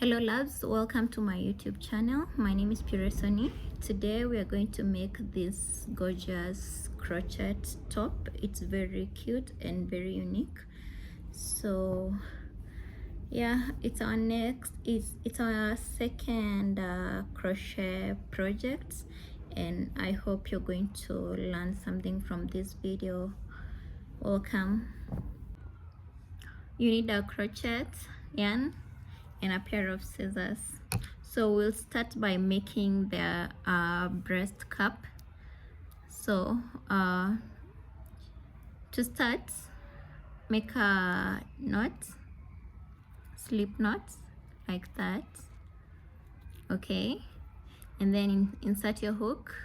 Hello loves, welcome to my YouTube channel. My name is Piresoni. Today we are going to make this gorgeous crochet top. It's very cute and very unique. So yeah, it's our second crochet project, and I hope you're going to learn something from this video. Welcome. You need a crochet yarn and a pair of scissors. So we'll start by making the breast cup. So to start, make a knot, slip knot like that, okay, and then insert your hook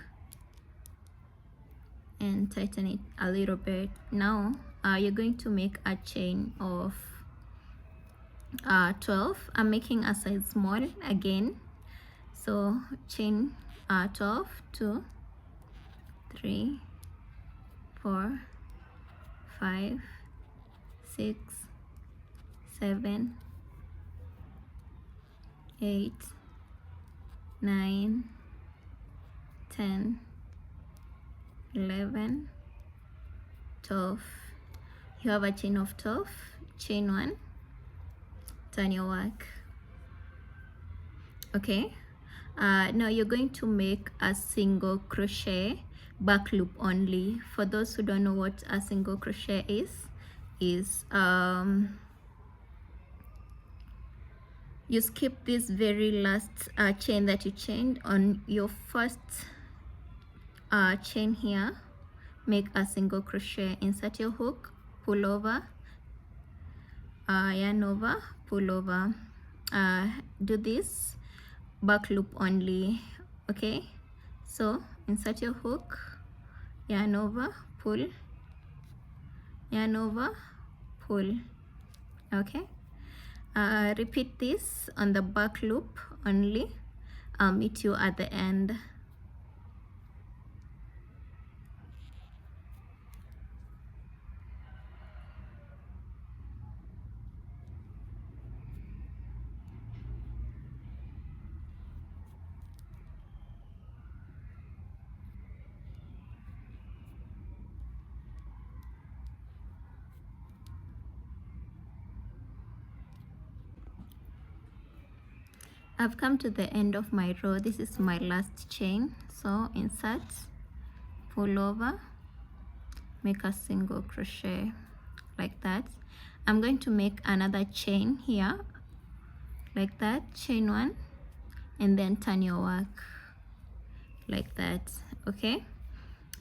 and tighten it a little bit. Now you're going to make a chain of 12. I'm making a size small again, so chain 12, 2, 3, 4, 5, 6, 7, 8, 9, 10, 11, 12. You have a chain of 12, chain 1, turn your work. Okay, now you're going to make a single crochet back loop only. For those who don't know what a single crochet is you skip this very last chain that you chained on your first chain here. Make a single crochet, insert your hook, pull over, yarn over, pull over. Do this back loop only. Okay, so insert your hook, yarn over, pull, yarn over, pull. Okay, repeat this on the back loop only. I'll meet you at the end. I've come to the end of my row. This is my last chain, so insert, pull over, make a single crochet like that. I'm going to make another chain here like that, chain 1, and then turn your work like that. Okay,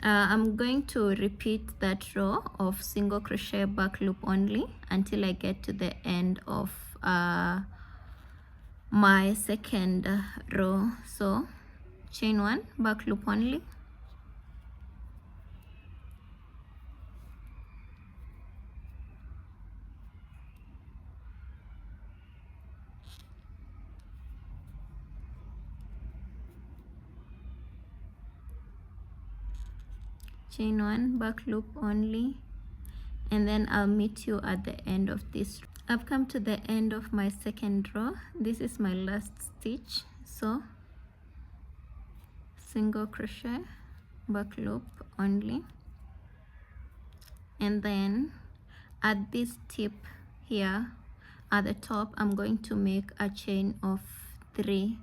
I'm going to repeat that row of single crochet back loop only until I get to the end of my second row. So chain 1, back loop only, chain 1, back loop only, and then I'll meet you at the end of this. I've come to the end of my second row. This is my last stitch, so single crochet, back loop only, and then at this tip here at the top I'm going to make a chain of 3.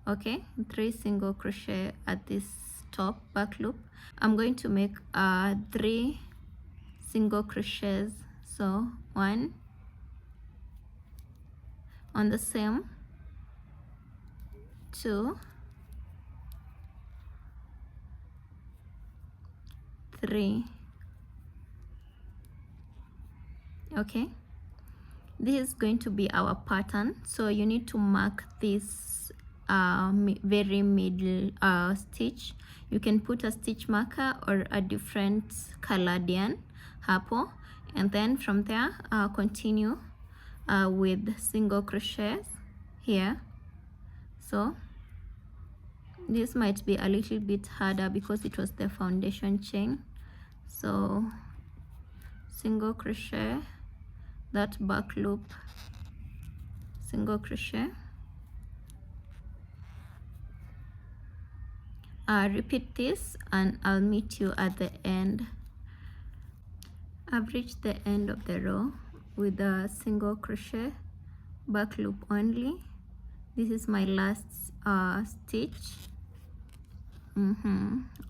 Okay, 3 single crochet at this top back loop. I'm going to make 3 single crochets, so 1 on the same, 2, 3. Okay, this is going to be our pattern, so you need to mark this very middle stitch. You can put a stitch marker or a different colored yarn, hapo, and then from there continue with single crochets here. So this might be a little bit harder because it was the foundation chain. So single crochet, that back loop, single crochet, repeat this and I'll meet you at the end. I've reached the end of the row with a single crochet, back loop only. This is my last stitch,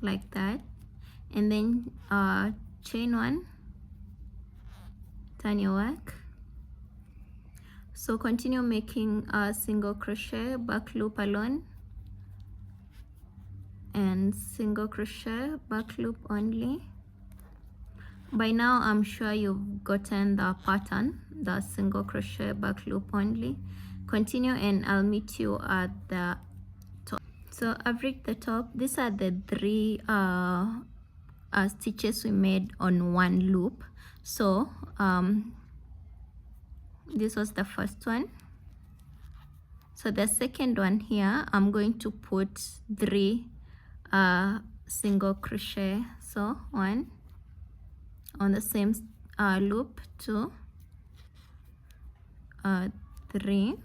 like that, and then chain one, turn your work. So continue making a single crochet, back loop alone, and single crochet, back loop only. By now I'm sure you've gotten the pattern, the single crochet, back loop only. Continue and I'll meet you at the top. So I've reached the top. These are the three stitches we made on one loop. So this was the first one. So the second one here, I'm going to put 3 single crochet. So 1 on the same loop, 2, 3.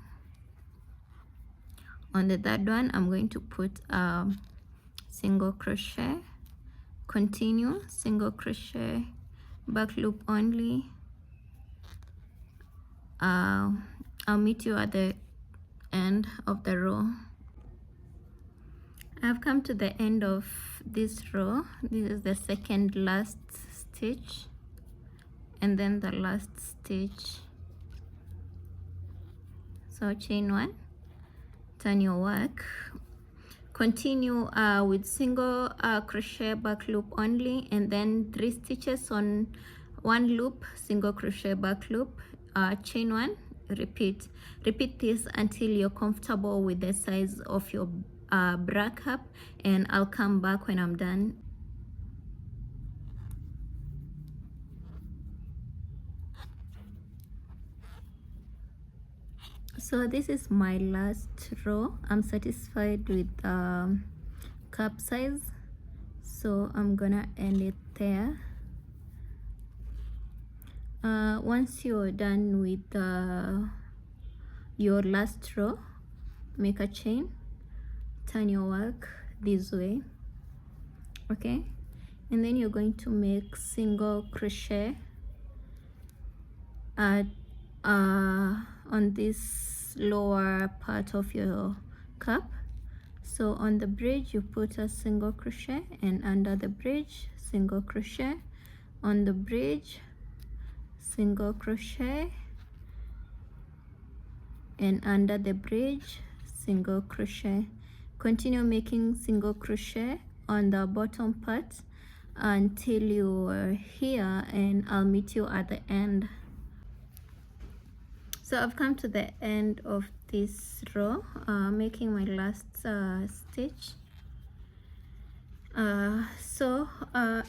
On the third one, I'm going to put single crochet, continue, single crochet, back loop only. I'll meet you at the end of the row. I've come to the end of this row. This is the second last stitch and then the last stitch. So chain 1, turn your work, continue with single crochet, back loop only, and then 3 stitches on one loop, single crochet, back loop, chain 1, repeat this until you're comfortable with the size of your bra cup, and I'll come back when I'm done. So this is my last row. I'm satisfied with cup size, so I'm gonna end it there. Once you're done with your last row, make a chain, turn your work this way, okay, and then you're going to make single crochet on this lower part of your cup. So on the bridge you put a single crochet, and under the bridge single crochet, on the bridge single crochet, and under the bridge single crochet. Continue making single crochet on the bottom part until you are here, and I'll meet you at the end. So I've come to the end of this row, making my last stitch.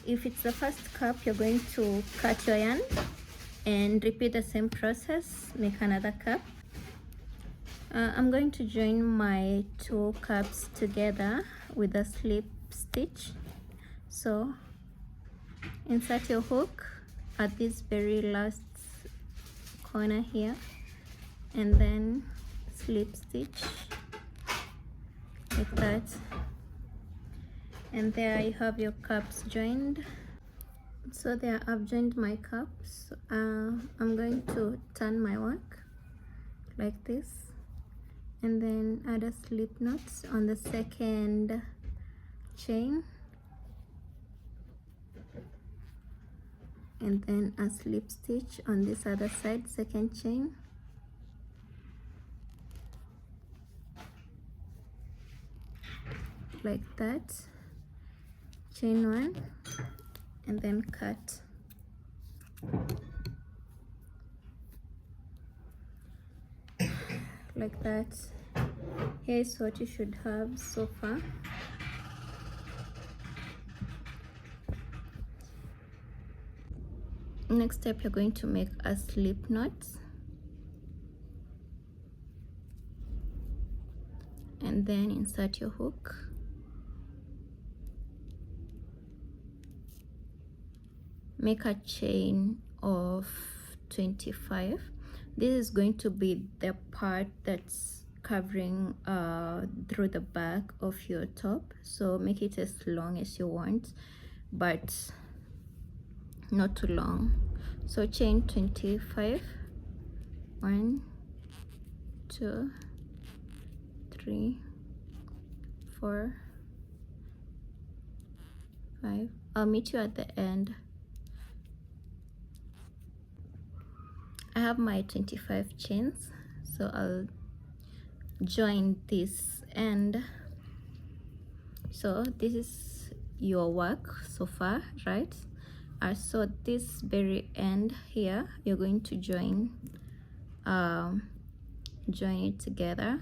If it's the first cup, you're going to cut your yarn and repeat the same process, make another cup. I'm going to join my 2 cups together with a slip stitch. So insert your hook at this very last corner here, and then slip stitch like that, and there you have your cups joined. So there I've joined my cups. I'm going to turn my work like this, and then add a slip knot on the second chain, and then a slip stitch on this other side, second chain, like that, chain 1, and then cut. Like that. Here is what you should have so far. Next step, you're going to make a slip knot, and then insert your hook, make a chain of 25. This is going to be the part that's covering through the back of your top, so make it as long as you want but not too long. So chain 25, 1 2 3 4 5. I'll meet you at the end. I have my 25 chains, so I'll join this end. So this is your work so far, right? So this very end here, you're going to join it together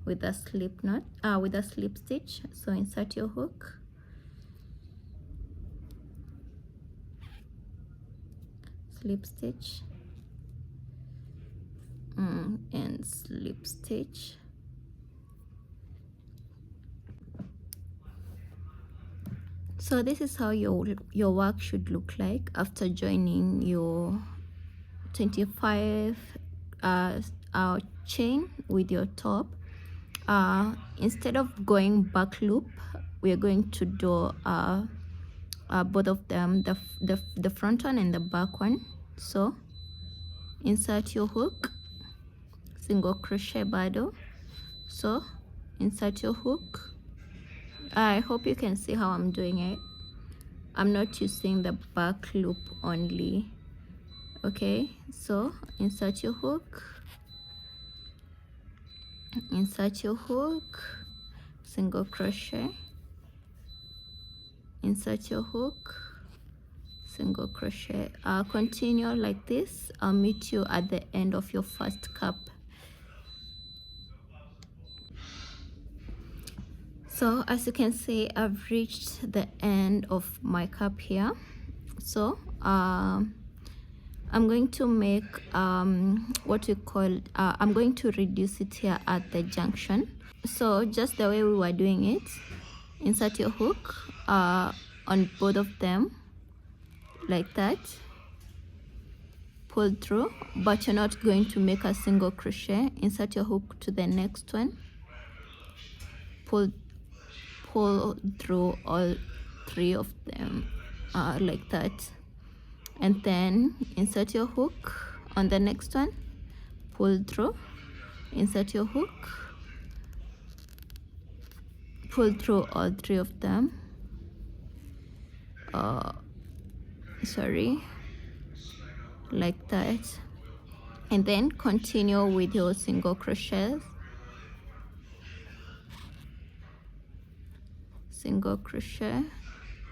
with a slip knot, with a slip stitch. So insert your hook, slip stitch, and slip stitch. So this is how your work should look like after joining your 25 chain with your top. Instead of going back loop, we are going to do both of them, the front one and the back one. So insert your hook, single crochet bundle. So insert your hook. I hope you can see how I'm doing it. I'm not using the back loop only. Okay, so insert your hook, single crochet, insert your hook, single crochet. Continue like this. I'll meet you at the end of your first cup. So as you can see, I've reached the end of my cup here. So I'm going to make what we call, I'm going to reduce it here at the junction. So just the way we were doing it, insert your hook on both of them like that, pull through, but you're not going to make a single crochet. Insert your hook to the next one, pull through all 3 of them like that, and then insert your hook on the next one, pull through, insert your hook, pull through all 3 of them, like that, and then continue with your single crochets, single crochet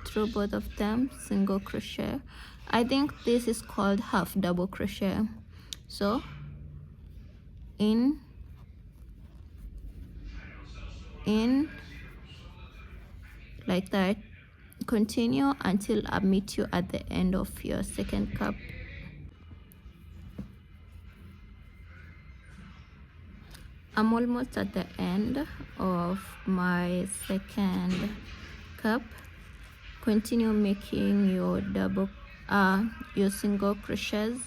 through both of them, single crochet. I think this is called half double crochet. So in, like that, continue until I meet you at the end of your second cup. I'm almost at the end of my second cup. Continue making your your single crochets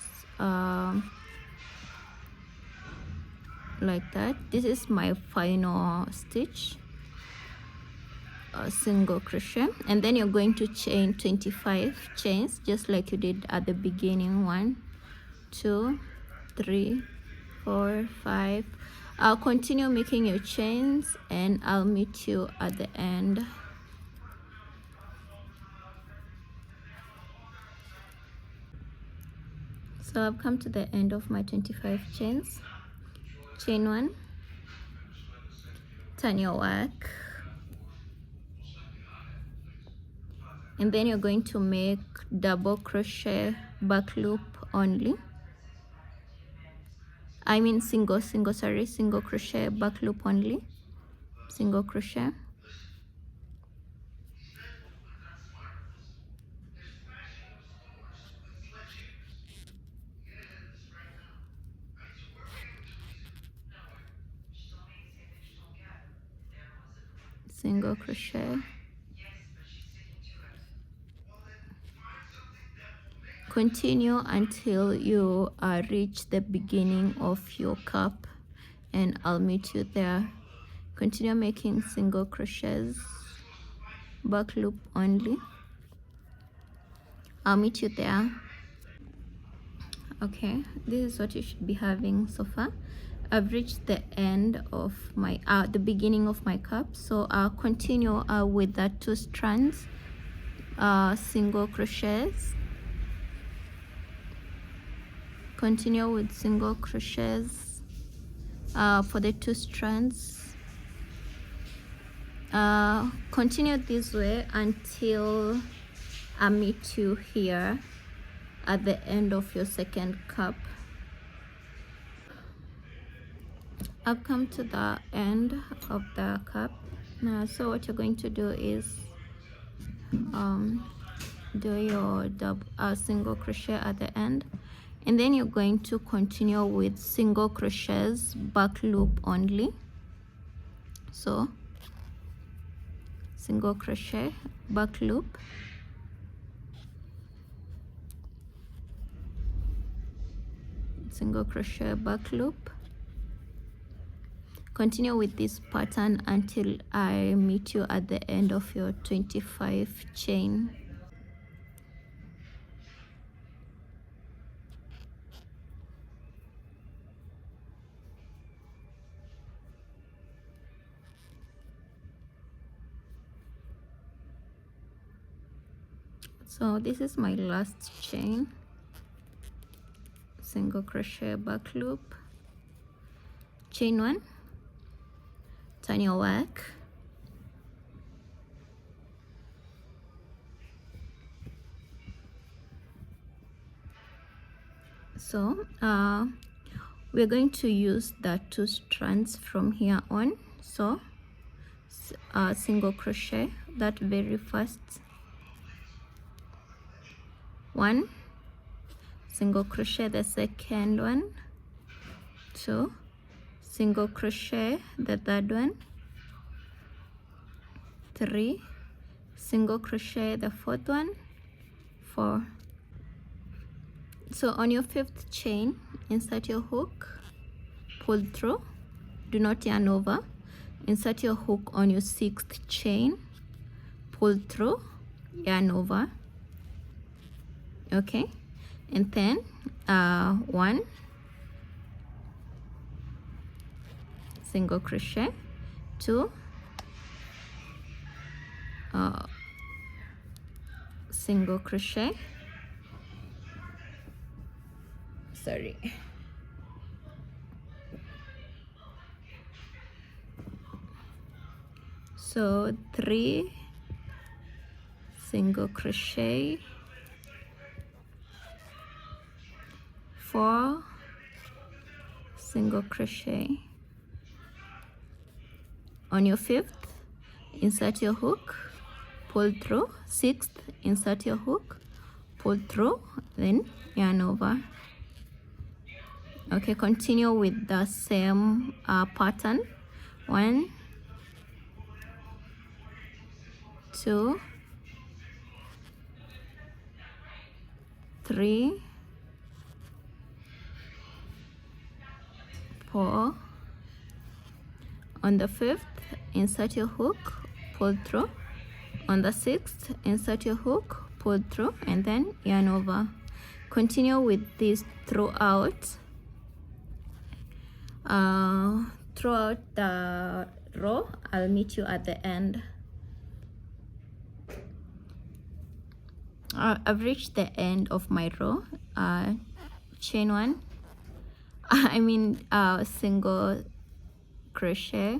like that. This is my final stitch, single crochet, and then you're going to chain 25 chains just like you did at the beginning. 1 2 3 4 5. I'll continue making your chains and I'll meet you at the end. So I've come to the end of my 25 chains. Chain 1, turn your work, and then you're going to make double crochet back loop only. I mean single crochet back loop only, single crochet, single crochet, continue until you reach the beginning of your cup. and I'll meet you there. Continue making single crochets, back loop only. I'll meet you there. Okay, this is what you should be having so far. I've reached the end of my the beginning of my cup, so I'll continue with the 2 strands, single crochets. Continue with single crochets for the 2 strands. Continue this way until I meet you here at the end of your 2nd cup. I've come to the end of the cup now, so what you're going to do is do your single crochet at the end, and then you're going to continue with single crochets, back loop only. So single crochet, back loop, single crochet, back loop. Continue with this pattern until I meet you at the end of your 25 chain. So this is my last chain. Single crochet, back loop, chain 1, turn your work, so we're going to use the 2 strands from here on. So single crochet that very first one, single crochet the second one, 2, single crochet the third one, 3, single crochet the fourth one, 4. So on your 5th chain, insert your hook, pull through, do not yarn over. Insert your hook on your 6th chain, pull through, yarn over. Okay, and then 1, single crochet, 2, single crochet, so 3, single crochet, 4, single crochet. On your 5th, insert your hook, pull through. 6th, insert your hook, pull through, then yarn over. Okay, continue with the same pattern. 1, 2, 3, 4. On the 5th, insert your hook, pull through. On the 6th, insert your hook, pull through, and then yarn over. Continue with this throughout the row. I'll meet you at the end. I've reached the end of my row. Chain 1, single crochet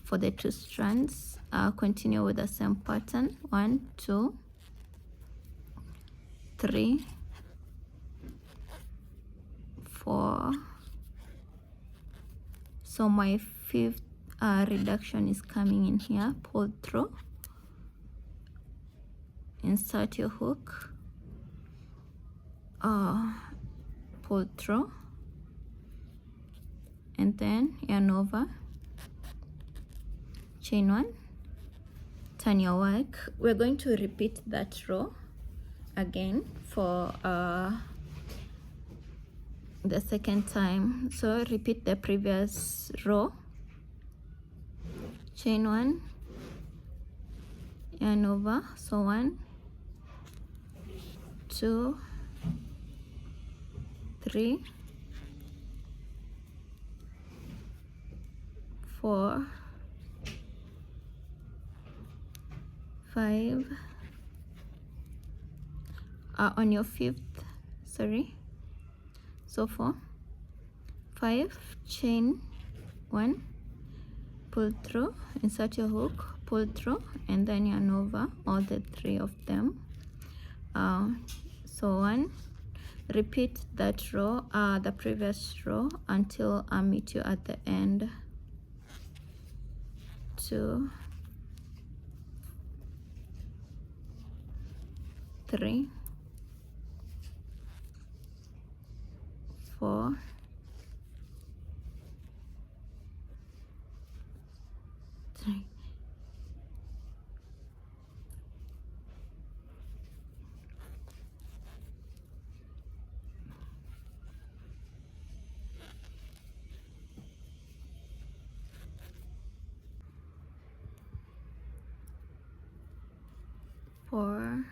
for the 2 strands. Continue with the same pattern. 1, 2, 3, 4. So my 5th reduction is coming in here. Pull through, insert your hook, pull through, and then yarn over. Chain 1, turn your work. We're going to repeat that row again for the second time. So repeat the previous row, chain 1, yarn over. So 1, 2, 3, 4, 5, on your fifth, sorry, so 4, 5, chain 1, pull through, insert your hook, pull through, and then yarn over all the 3 of them. So 1, repeat that row, the previous row, until I meet you at the end. 2, 3, 4, 3, 4,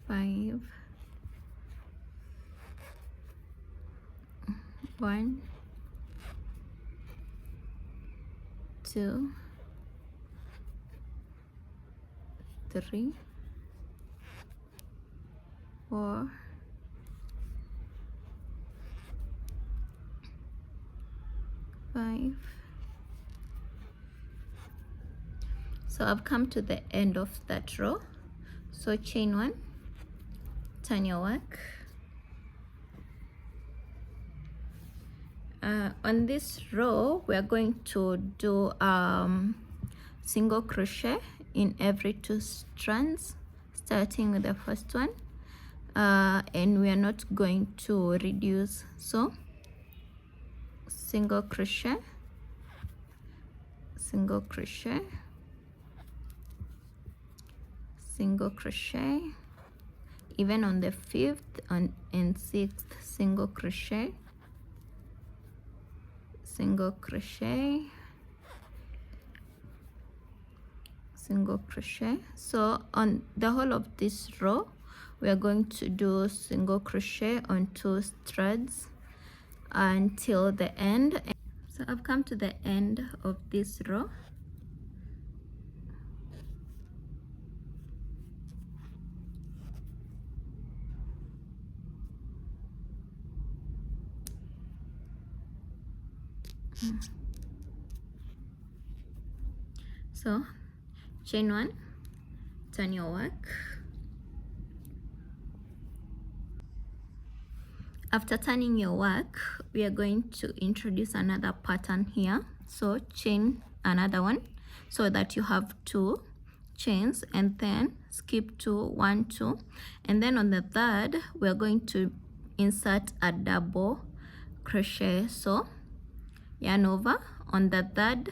5, 1, 2, 3, 4, 5. So I've come to the end of that row. So chain 1, turn your work. On this row, we are going to do single crochet in every 2 strands, starting with the first one, and we are not going to reduce. So single crochet, single crochet, single crochet, even on the 5th and 6th, single crochet, single crochet, single crochet. So on the whole of this row, we are going to do single crochet on 2 threads until the end. So I've come to the end of this row. So chain 1, turn your work. After turning your work, we are going to introduce another pattern here. So chain another one so that you have 2 chains, and then skip 2, 1, 2, and then on the 3rd we are going to insert a double crochet. So yarn over on the 3rd,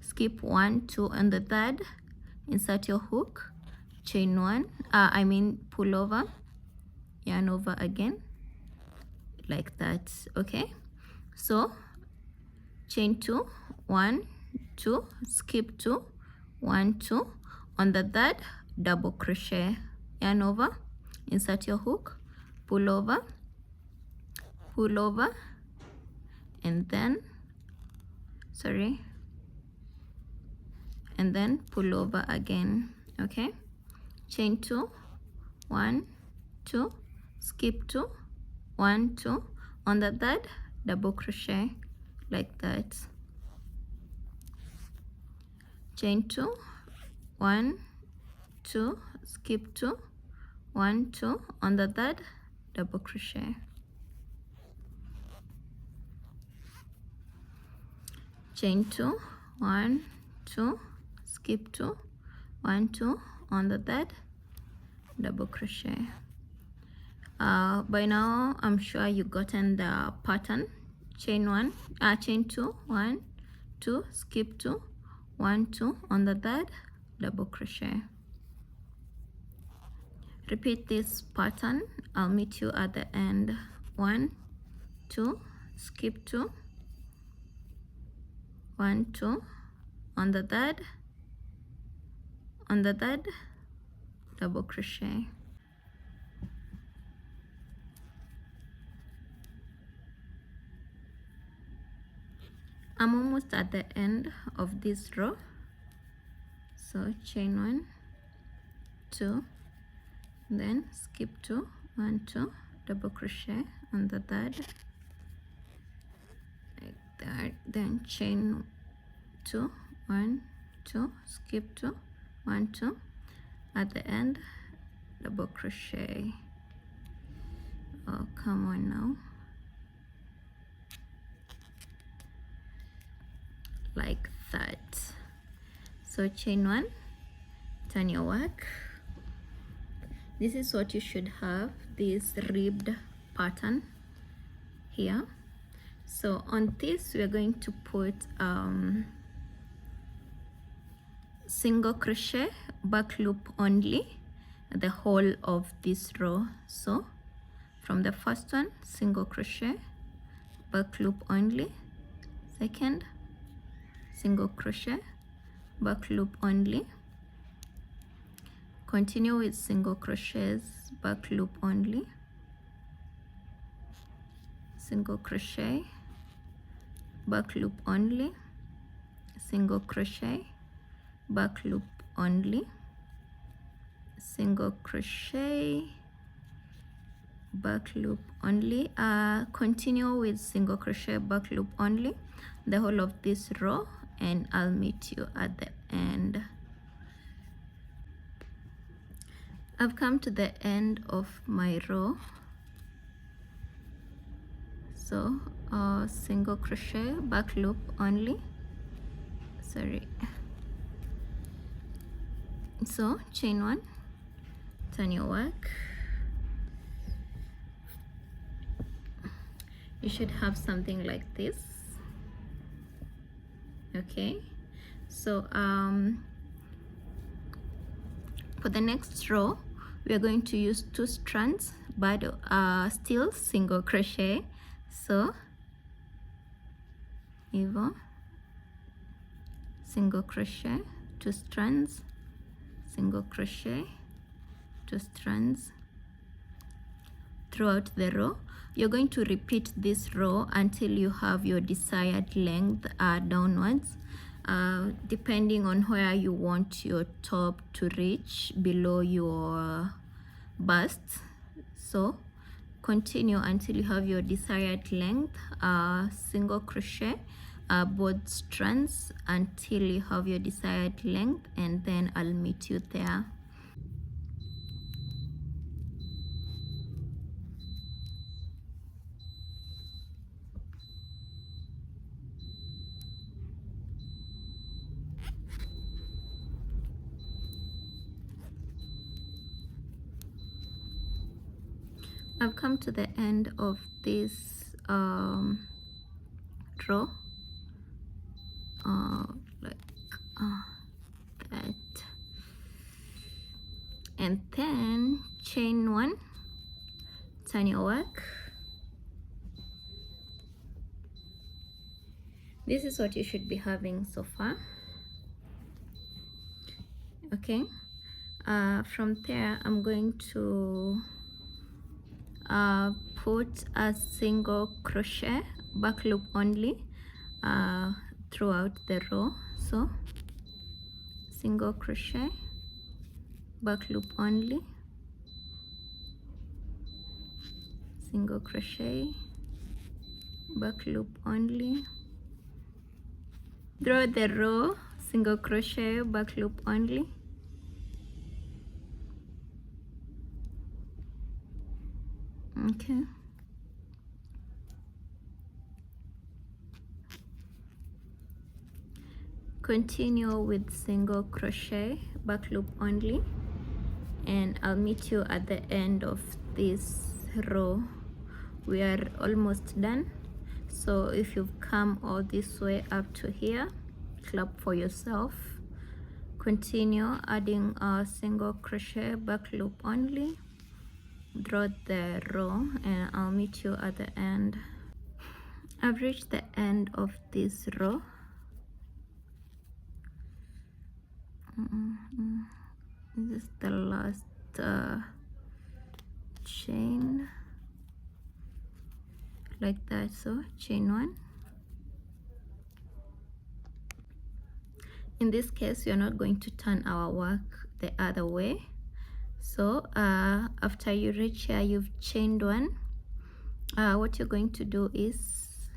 skip 1, 2, on the 3rd, insert your hook, chain 1, pull over, yarn over again, like that. Okay, so chain 2, 1, 2, skip 2, 1, 2, on the 3rd, double crochet, yarn over, insert your hook, pull over, and then pull over again. Okay, chain 2, 1, 2, skip 2, 1, 2, on the 3rd, double crochet, like that. Chain 2, 1, 2, skip 2, 1, 2, on the 3rd, double crochet. Chain 2, 1, 2, skip 2, 1, 2, on the 3rd, double crochet. By now I'm sure you've gotten the pattern. Chain 2, 1, 2, skip 2, 1, 2, on the 3rd, double crochet. Repeat this pattern. I'll meet you at the end. 1 2, skip 2, 1 2, on the third, double crochet. I'm almost at the end of this row, so chain 1 2, then skip 2, 1 2, double crochet on the third, like that, then chain 2, 1 2, skip 2, 1 2, at the end double crochet. Oh, come on now, like that. So chain 1, turn your work. This is what you should have, this ribbed pattern here. So on this we are going to put single crochet, back loop only, the whole of this row. So from the first one, single crochet, back loop only, second, single crochet, back loop only, continue with single crochets, back loop only, single crochet, back loop only, single crochet, back loop only, single crochet, back loop only, continue with single crochet, back loop only, the whole of this row, and I'll meet you at the end. I've come to the end of my row, so single crochet, back loop only, sorry, so chain 1, turn your work. You should have something like this. Okay, so for the next row we are going to use 2 strands, but still single crochet. So Evo, single crochet, 2 strands, single crochet, 2 strands throughout the row. You're going to repeat this row until you have your desired length downwards, depending on where you want your top to reach below your bust. So continue until you have your desired length, single crochet both strands until you have your desired length, and then I'll meet you there. I've come to the end of this row, like that, and then chain 1, turn your work. This is what you should be having so far. Okay, from there I'm going to put a single crochet, back loop only, throughout the row. So single crochet, back loop only, single crochet, back loop only, throughout the row, single crochet, back loop only, okay. Continue with single crochet, back loop only, and I'll meet you at the end of this row. We are almost done. So if you've come all this way up to here, clap for yourself. Continue adding a single crochet back loop only, draw the row, and I'll meet you at the end. I've reached the end of this row. This is the last chain, like that. So chain 1. In this case, you're not going to turn our work the other way. So after you reach here, you've chained 1. What you're going to do is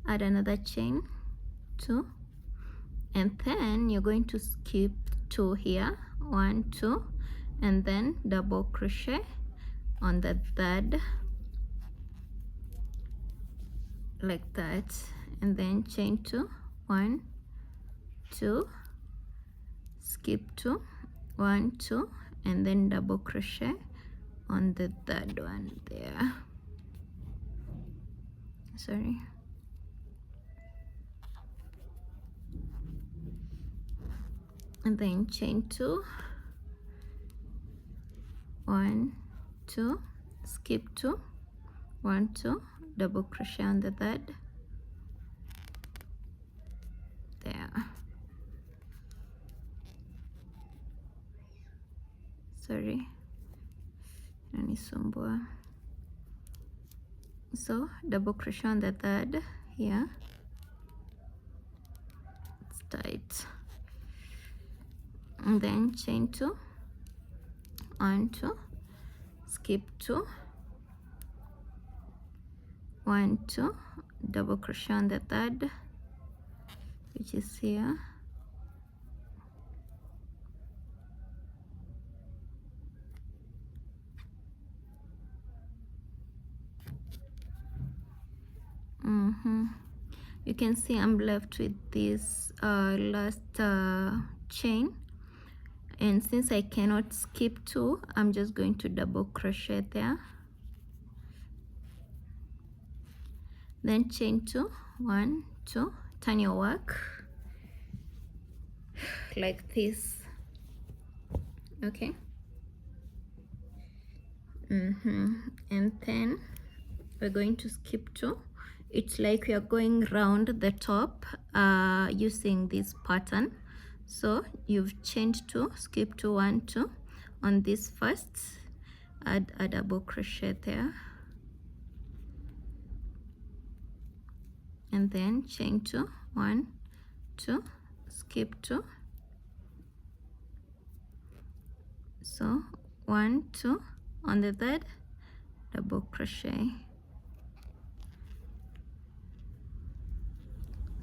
add another chain 2, and then you're going to skip 2 here, 1 2, and then double crochet on the third, like that, and then chain 2, 1 2, skip 2, 1 2, and then double crochet on the third one there. Sorry. And then chain 2, 1 2, skip 2, 1 2, double crochet on the third there. Sorry, nanisumbua. So double crochet on the third here. It's tight. And then chain 2, 1 2, skip 2, 1 2, double crochet on the third, which is here. You can see I'm left with this last chain, and since I cannot skip 2, I'm just going to double crochet there, then chain 2, 1 2, turn your work like this. Okay. And then we're going to skip 2. It's like we are going round the top using this pattern. So you've chained 2, skip 2, 1 2 on this first, add a double crochet there, and then chain 2, 1 2, skip 2, so 1 2 on the third, double crochet.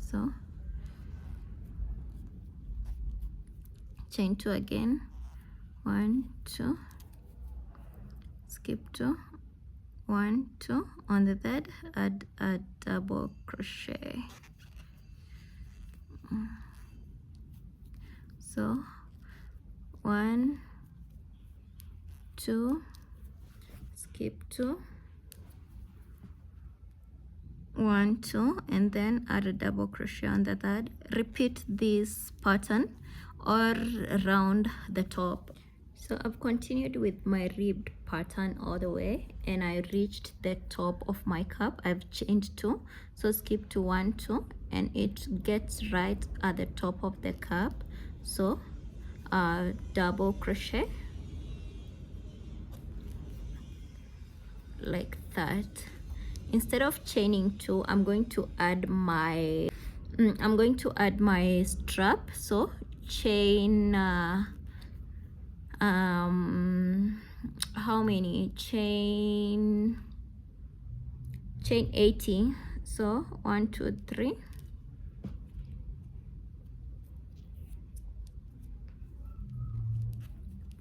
So chain 2 again, 1 2, skip 2, 1 2 on the third, add a double crochet. So 1 2, skip 2, 1 2, and then add a double crochet on the third. Repeat this pattern all around the top. So I've continued with my ribbed pattern all the way, and I reached the top of my cup. I've chained 2, so skip to 1 2, and it gets right at the top of the cup. So double crochet like that. Instead of chaining 2, I'm going to add my strap. So chain how many? Chain 80. So 1 2 3,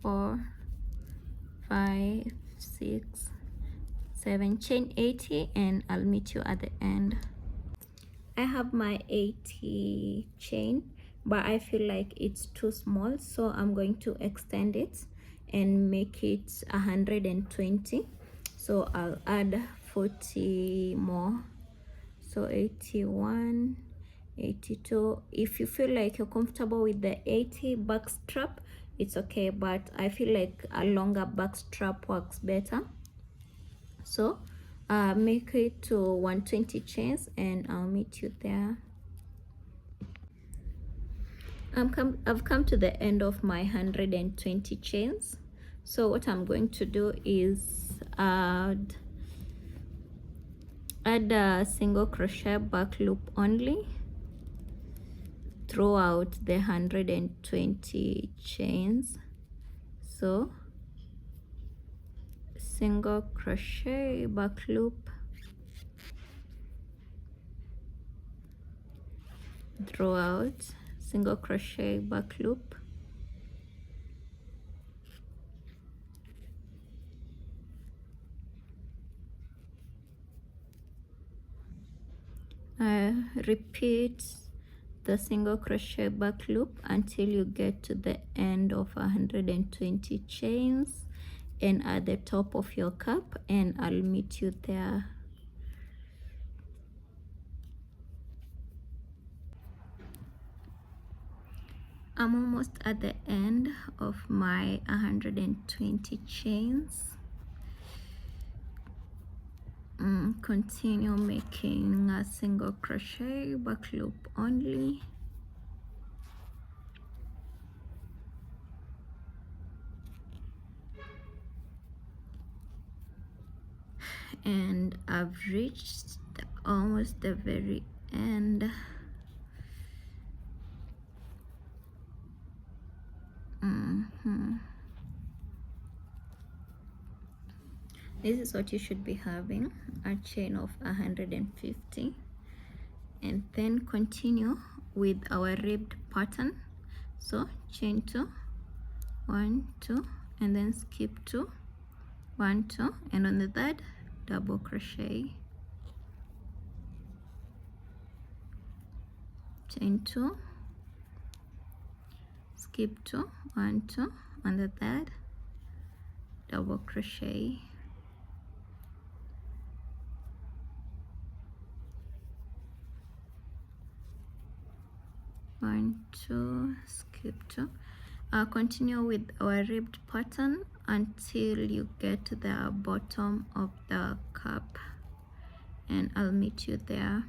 4 5 6 7, chain 80, and I'll meet you at the end. I have my 80 chain, but I feel like it's too small, so I'm going to extend it and make it 120. So I'll add 40 more, so 81, 82. If you feel like you're comfortable with the 80 back strap, it's okay, but I feel like a longer back strap works better. So make it to 120 chains and I'll meet you there. I've come to the end of my 120 chains. So what I'm going to do is add a single crochet back loop only throughout the 120 chains. So single crochet back loop throughout, single crochet back loop, repeat the single crochet back loop until you get to the end of 120 chains and at the top of your cup, and I'll meet you there. I'm almost at the end of my 120 chains. Continue making a single crochet back loop only. And I've reached almost the very end. This is what you should be having, a chain of 150, and then continue with our ribbed pattern. So chain 2, 1, 2, and then skip 2, 1, 2, and on the third double crochet, chain 2, skip 2, 1, 2, on the third double crochet, 1, 2, skip 2. Continue with our ribbed pattern until you get to the bottom of the cup, and I'll meet you there.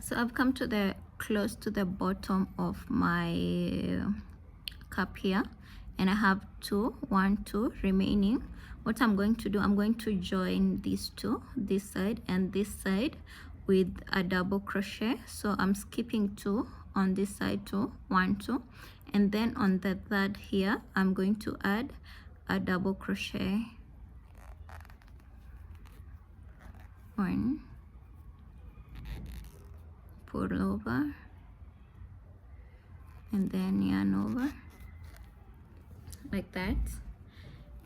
So I've come to the close to the bottom of my cup here, and I have 1, 2 remaining. What I'm going to do, I'm going to join these two, this side and this side, with a double crochet. So I'm skipping 2 on this side too, 1, 2, and then on the third here I'm going to add a double crochet, 1, pull over, and then yarn over like that,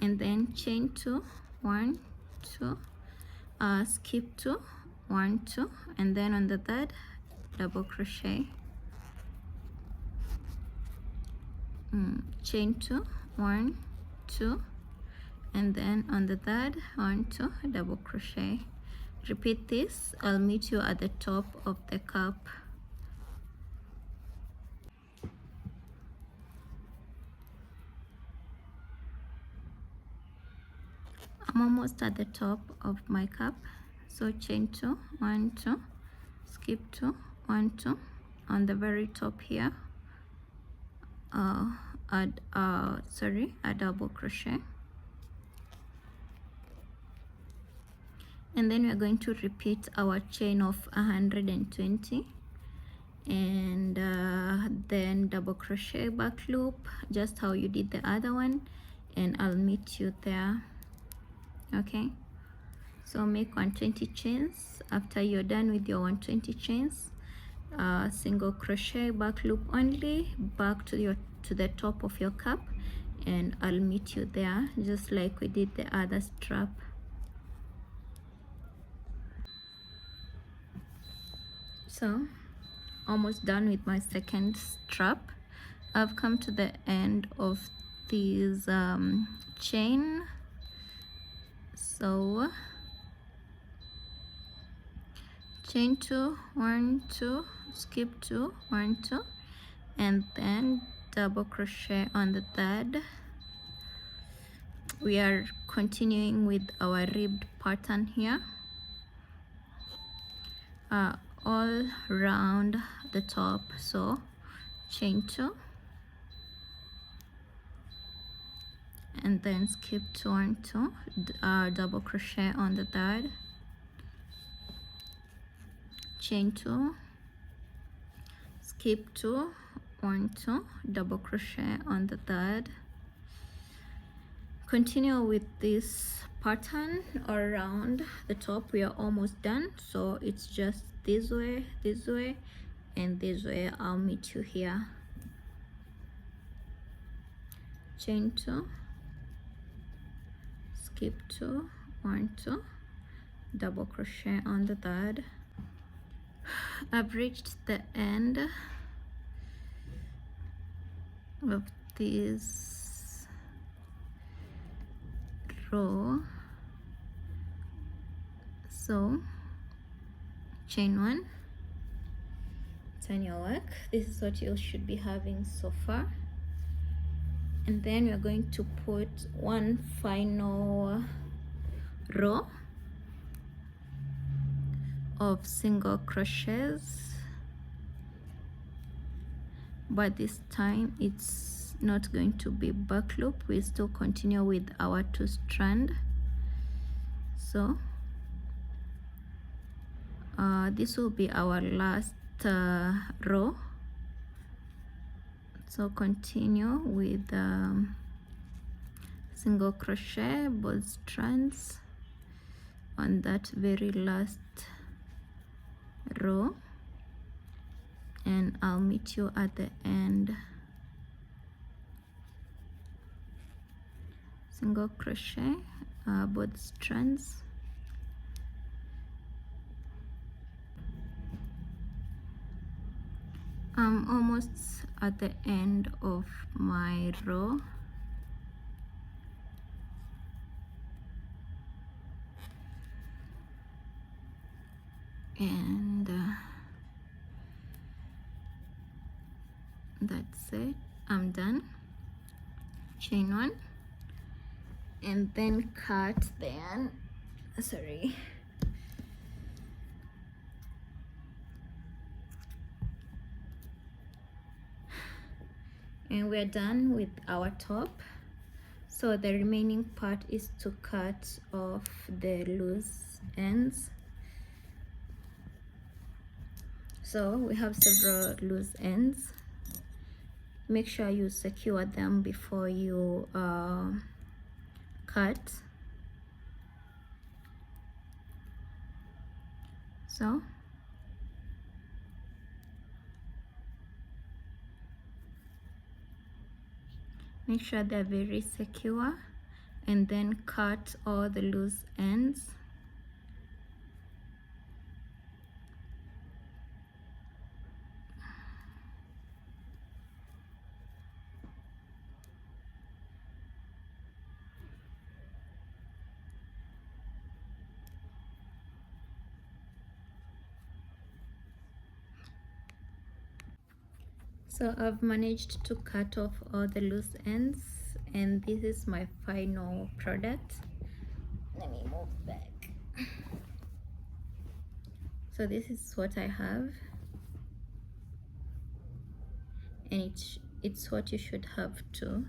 and then chain 2, 1, 2, skip 2, 1, 2, and then on the third double crochet, chain 2, 1, 2, and then on the third 1, 2, double crochet. Repeat this. I'll meet you at the top of the cup. I'm almost at the top of my cup. So chain 2, 1, 2, skip 2, 1, 2, on the very top here, add a double crochet, and then we're going to repeat our chain of 120, and then double crochet back loop just how you did the other one, and I'll meet you there. Okay, so make 120 chains. After you're done with your 120 chains, single crochet back loop only back to the top of your cup, and I'll meet you there just like we did the other strap. So almost done with my second strap. I've come to the end of these chain. So chain 2, 1, 2, skip 2, 1, 2, and then double crochet on the third. We are continuing with our ribbed pattern here, all round the top. So chain 2 and then skip 2 and 2, double crochet on the third, chain 2, skip 2, 1, 2, double crochet on the third. Continue with this pattern around the top. We are almost done, so it's just this way, and this way. I'll meet you here. Chain 2, skip 2, 1, 2, double crochet on the third. I've reached the end of this row, so chain 1, turn your work. This is what you should be having so far, and then we're going to put one final row of single crochets, but this time it's not going to be back loop. We still continue with our 2 strand. So this will be our last row, so continue with single crochet both strands on that very last row, and I'll meet you at the end. Single crochet both strands. I'm almost at the end of my row, and that's it. I'm done. Chain 1 and then cut then, sorry, and we're done with our top. So the remaining part is to cut off the loose ends. So we have several loose ends. Make sure you secure them before you cut. So make sure they're very secure, and then cut all the loose ends. So I've managed to cut off all the loose ends, and this is my final product. Let me move back. So this is what I have, and it's what you should have too.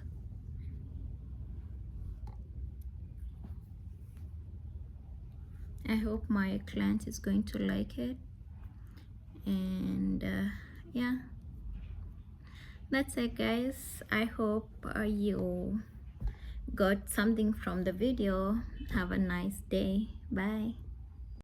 I hope my client is going to like it, and yeah, that's it guys. I hope you got something from the video. Have a nice day. Bye.